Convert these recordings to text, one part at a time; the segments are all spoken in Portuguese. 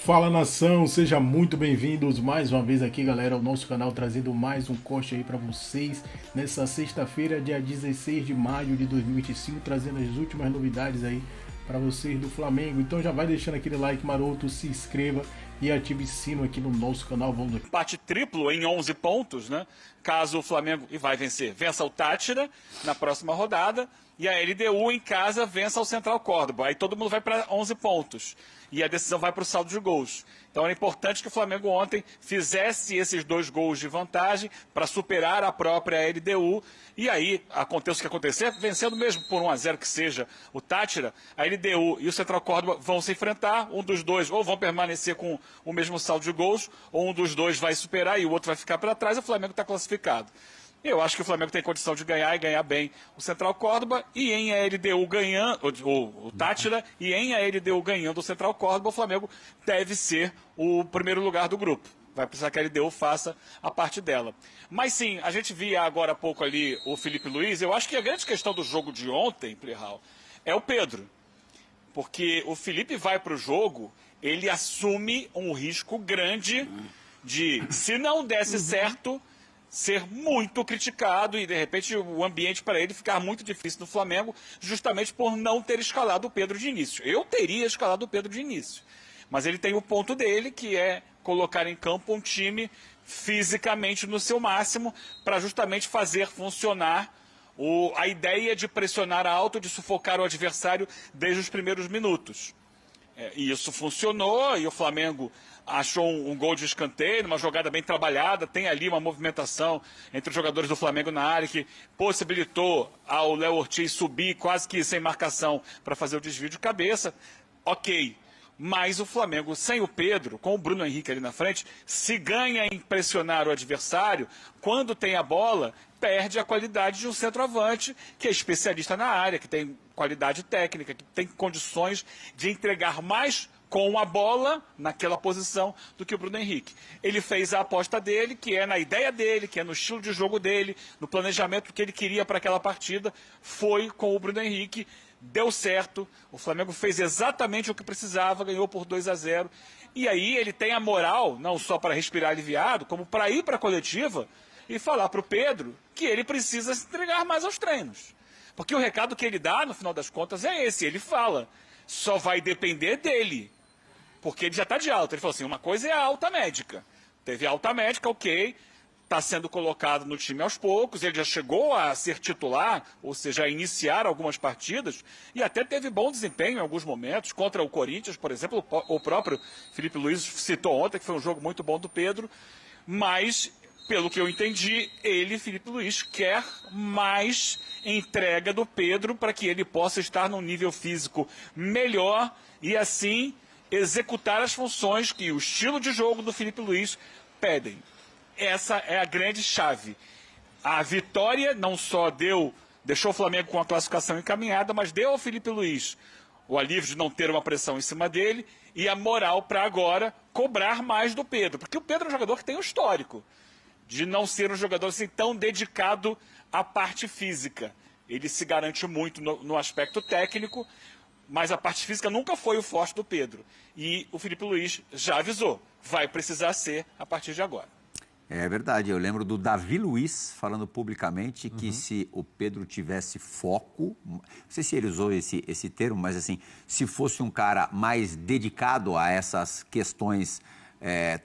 Fala nação, sejam muito bem-vindos mais uma vez aqui, galera, ao nosso canal, trazendo mais um corte aí para vocês nessa sexta-feira, dia 16 de maio de 2025, trazendo as últimas novidades aí para vocês do Flamengo. Então já vai deixando aquele like maroto, se inscreva e ative o sino aqui no nosso canal. Vamos aqui. Empate triplo em 11 pontos, né? Caso o Flamengo, e vai vencer, vença o Tátira na próxima rodada, e a LDU em casa vença o Central Córdoba. Aí todo mundo vai para 11 pontos. E a decisão vai para o saldo de gols. Então era importante que o Flamengo ontem fizesse esses 2 gols de vantagem para superar a própria LDU. E aí, aconteça o que acontecer, vencendo mesmo por 1-0 que seja o Tátira, a LDU e o Central Córdoba vão se enfrentar. Um dos dois ou vão permanecer com o mesmo saldo de gols, ou um dos dois vai superar e o outro vai ficar para trás. O Flamengo está classificado. Eu acho que o Flamengo tem condição de ganhar e ganhar bem o Central Córdoba, e em a LDU ganhando, o Tátira, e em a LDU ganhando o Central Córdoba, o Flamengo deve ser o primeiro lugar do grupo. Vai precisar que a LDU faça a parte dela. Mas sim, a gente via agora há pouco ali o Felipe Luiz. Eu acho que a grande questão do jogo de ontem, Plihal, é o Pedro. Porque o Felipe vai para o jogo, ele assume um risco grande de, se não desse certo, ser muito criticado e, de repente, o ambiente para ele ficar muito difícil no Flamengo, justamente por não ter escalado o Pedro de início. Eu teria escalado o Pedro de início. Mas ele tem o ponto dele, que é colocar em campo um time fisicamente no seu máximo, para justamente fazer funcionar a ideia de pressionar alto, de sufocar o adversário desde os primeiros minutos. E isso funcionou, e o Flamengo achou um gol de escanteio, uma jogada bem trabalhada. Tem ali uma movimentação entre os jogadores do Flamengo na área que possibilitou ao Léo Ortiz subir quase que sem marcação para fazer o desvio de cabeça. Ok, mas o Flamengo sem o Pedro, com o Bruno Henrique ali na frente, se ganha em pressionar o adversário, quando tem a bola, perde a qualidade de um centroavante que é especialista na área, que tem qualidade técnica, que tem condições de entregar mais com a bola naquela posição do que o Bruno Henrique. Ele fez a aposta dele, que é na ideia dele, que é no estilo de jogo dele, no planejamento que ele queria para aquela partida, foi com o Bruno Henrique, deu certo, o Flamengo fez exatamente o que precisava, ganhou por 2-0, e aí ele tem a moral, não só para respirar aliviado, como para ir para a coletiva e falar para o Pedro que ele precisa se entregar mais aos treinos. Porque o recado que ele dá, no final das contas, é esse, ele fala, só vai depender dele. Porque ele já está de alta. Ele falou assim, uma coisa é a alta médica. Teve alta médica, ok, está sendo colocado no time aos poucos, ele já chegou a ser titular, ou seja, a iniciar algumas partidas, e até teve bom desempenho em alguns momentos, contra o Corinthians, por exemplo, o próprio Felipe Luiz citou ontem, que foi um jogo muito bom do Pedro, mas, pelo que eu entendi, ele, Felipe Luiz, quer mais entrega do Pedro para que ele possa estar num nível físico melhor e, assim, executar as funções que o estilo de jogo do Felipe Luiz pedem. Essa é a grande chave. A vitória não só deixou o Flamengo com a classificação encaminhada, mas deu ao Felipe Luiz o alívio de não ter uma pressão em cima dele e a moral para agora cobrar mais do Pedro. Porque o Pedro é um jogador que tem um histórico de não ser um jogador assim tão dedicado à parte física. Ele se garante muito no aspecto técnico, mas a parte física nunca foi o forte do Pedro. E o Felipe Luiz já avisou, vai precisar ser a partir de agora. É verdade, eu lembro do Davi Luiz falando publicamente que se o Pedro tivesse foco, não sei se ele usou esse termo, mas assim, se fosse um cara mais dedicado a essas questões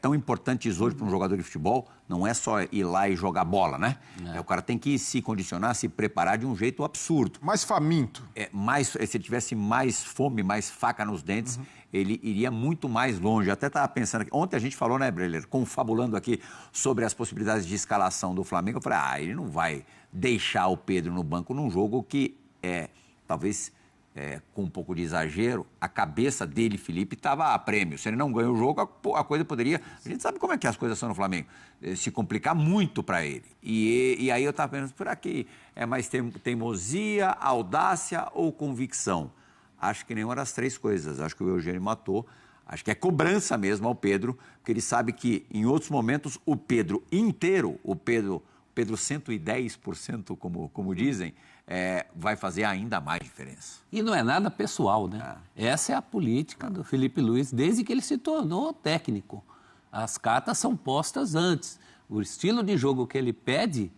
tão importantes hoje para um jogador de futebol, não é só ir lá e jogar bola, né? O cara tem que se condicionar, se preparar de um jeito absurdo. Mais faminto. Se ele tivesse mais fome, mais faca nos dentes, ele iria muito mais longe. Eu até estava pensando aqui, ontem a gente falou, né, Breler, confabulando aqui sobre as possibilidades de escalação do Flamengo. Eu falei, ele não vai deixar o Pedro no banco num jogo que talvez com um pouco de exagero, a cabeça dele, Felipe, estava a prêmio. Se ele não ganha o jogo, a coisa poderia... A gente sabe como é que as coisas são no Flamengo. Se complicar muito para ele. E aí eu estava pensando, será que é mais teimosia, audácia ou convicção? Acho que nenhuma das 3 coisas. Acho que o Eugênio matou. Acho que é cobrança mesmo ao Pedro, porque ele sabe que em outros momentos o Pedro inteiro, o Pedro 110%, como dizem, vai fazer ainda mais diferença. E não é nada pessoal, né? Essa é a política do Felipe Luiz desde que ele se tornou técnico. As cartas são postas antes. O estilo de jogo que ele pede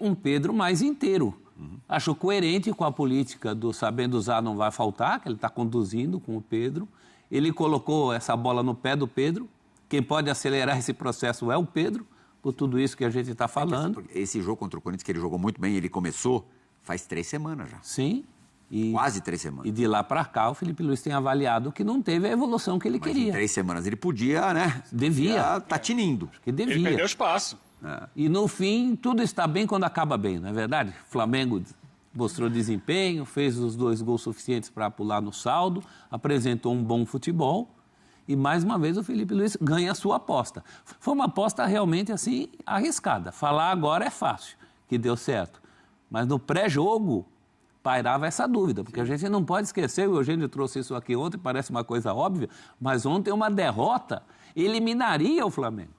um Pedro mais inteiro. Acho coerente com a política do sabendo usar não vai faltar, que ele está conduzindo com o Pedro. Ele colocou essa bola no pé do Pedro. Quem pode acelerar esse processo é o Pedro, por tudo isso que a gente está falando. Esse jogo contra o Corinthians, que ele jogou muito bem, ele começou faz 3 semanas já. Sim. Quase 3 semanas. E de lá para cá, o Felipe Luiz tem avaliado que não teve a evolução que ele queria. Em 3 semanas ele podia, né? Devia. Tá tinindo. Que devia. Ele perdeu espaço. E no fim, tudo está bem quando acaba bem, não é verdade? O Flamengo mostrou desempenho, fez os 2 gols suficientes para pular no saldo, apresentou um bom futebol e, mais uma vez, o Felipe Luiz ganha a sua aposta. Foi uma aposta realmente, assim, arriscada. Falar agora é fácil, que deu certo. Mas no pré-jogo pairava essa dúvida, porque a gente não pode esquecer, o Eugênio trouxe isso aqui ontem, parece uma coisa óbvia, mas ontem uma derrota eliminaria o Flamengo.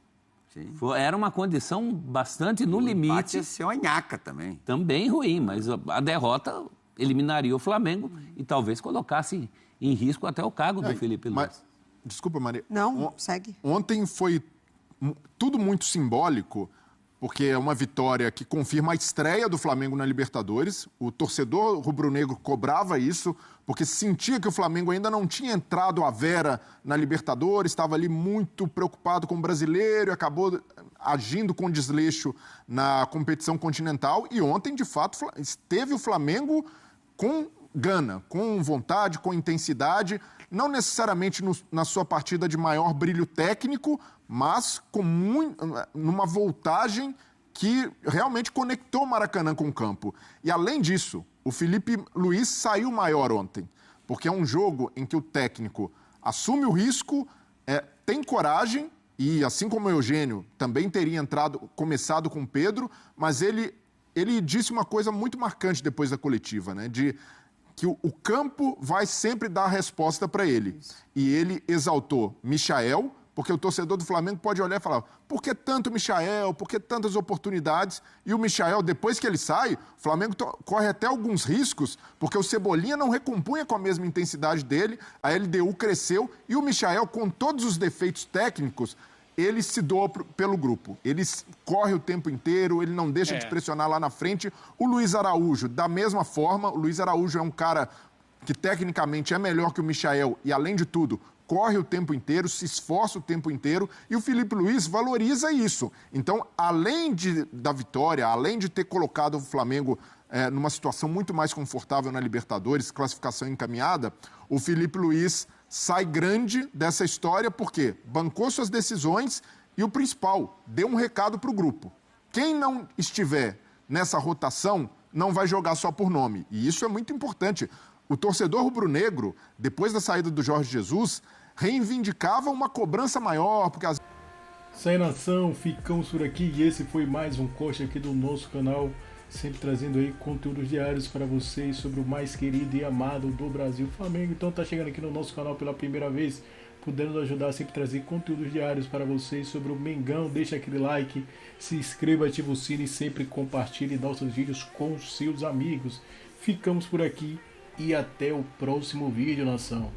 Sim. Era uma condição bastante no limite. Ia ser uma nhaca também. Também ruim, mas a derrota eliminaria o Flamengo e talvez colocasse em risco até o cargo do Felipe Luiz. Mas, desculpa, Maria. Não, segue. Ontem foi tudo muito simbólico, porque é uma vitória que confirma a estreia do Flamengo na Libertadores. O torcedor rubro-negro cobrava isso, porque sentia que o Flamengo ainda não tinha entrado à vera na Libertadores, estava ali muito preocupado com o brasileiro e acabou agindo com desleixo na competição continental. E ontem, de fato, esteve o Flamengo com gana, com vontade, com intensidade, não necessariamente na sua partida de maior brilho técnico, mas numa voltagem que realmente conectou o Maracanã com o campo. E, além disso, o Felipe Luiz saiu maior ontem, porque é um jogo em que o técnico assume o risco, tem coragem, e assim como o Eugênio também teria começado com o Pedro, mas ele disse uma coisa muito marcante depois da coletiva, né? Que o campo vai sempre dar a resposta para ele. E ele exaltou Michael, porque o torcedor do Flamengo pode olhar e falar: por que tanto Michael? Por que tantas oportunidades? E o Michael, depois que ele sai, o Flamengo corre até alguns riscos, porque o Cebolinha não recompunha com a mesma intensidade dele, a LDU cresceu e o Michael, com todos os defeitos técnicos, ele se doa pelo grupo. Ele corre o tempo inteiro, ele não deixa de pressionar lá na frente. O Luiz Araújo, da mesma forma, o Luiz Araújo é um cara que tecnicamente é melhor que o Michael e, além de tudo, corre o tempo inteiro, se esforça o tempo inteiro, e o Felipe Luiz valoriza isso. Então, além da vitória, além de ter colocado o Flamengo numa situação muito mais confortável na Libertadores, classificação encaminhada, o Felipe Luiz sai grande dessa história porque bancou suas decisões e, o principal, deu um recado para o grupo. Quem não estiver nessa rotação não vai jogar só por nome. E isso é muito importante. O torcedor rubro-negro, depois da saída do Jorge Jesus, reivindicava uma cobrança maior, porque as... Isso aí, nação, ficamos por aqui e esse foi mais um corte aqui do nosso canal, sempre trazendo aí conteúdos diários para vocês sobre o mais querido e amado do Brasil, Flamengo. Então tá chegando aqui no nosso canal pela primeira vez, podendo ajudar a sempre trazer conteúdos diários para vocês sobre o Mengão. Deixa aquele like, se inscreva, ativa o sino e sempre compartilhe nossos vídeos com seus amigos. Ficamos por aqui e até o próximo vídeo, nação.